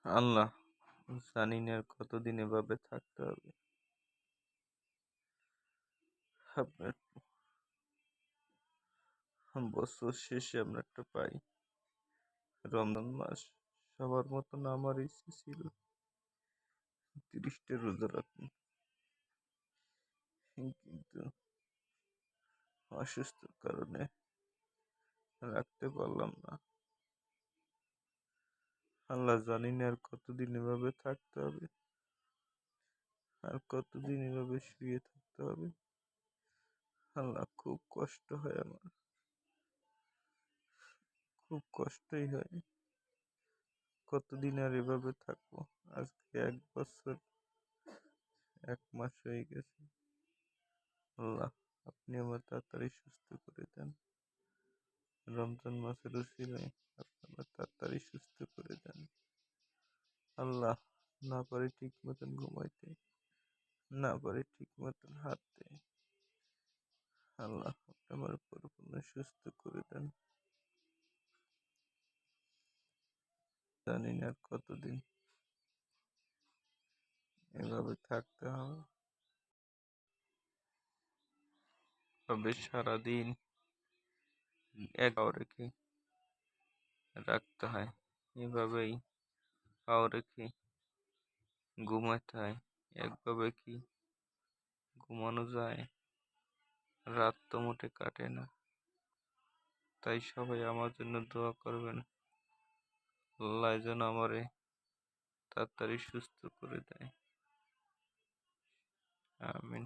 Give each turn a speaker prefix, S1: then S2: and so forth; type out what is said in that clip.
S1: আল্লাহ, জানি না আর কতদিন এভাবে থাকতে হবে। আপনার বছর শেষে আমরা একটা পাই রমজান মাস। সবার মতন আমার ইচ্ছে ছিল 30টা রোজা রাখুন, কিন্তু অসুস্থর কারণে রাখতে পারলাম না। আল্লাহ, জানি না আর কতদিন এভাবে থাকতে হবে, আর কতদিন এভাবে শুয়ে থাকতে হবে। আল্লাহ, খুব কষ্ট হয় আমার, খুব কষ্টই হয়। কতদিন আর এভাবে থাকবো? আজকে 1 বছর 1 মাস হয়ে গেছে। আল্লাহ, আপনি আমার তাড়াতাড়ি সুস্থ করে দেন। রমজান মাসের উসিলায় আপনি আমার তাড়াতাড়ি সুস্থ করে দেন। আল্লাহ, না পারি ঠিক মতন ঘুমাইতে, না পারি ঠিক মতন হাঁটতে। আল্লাহ, আপনি আমার পরিপূর্ণ সুস্থ করে দেন। জানি না আর কতদিন এভাবে থাকতে হবে। তবে সারাদিন এক পাও রেখে রাখতে হয়, এভাবেই পাও রেখে ঘুমাতে হয়। একভাবে কি ঘুমানো যায়? রাত তো মোটে কাটে না। তাই সবাই আমার জন্য দোয়া করবেন, আল্লাহ যেন আমারে তাড়াতাড়ি সুস্থ করে দেয়। আমিন।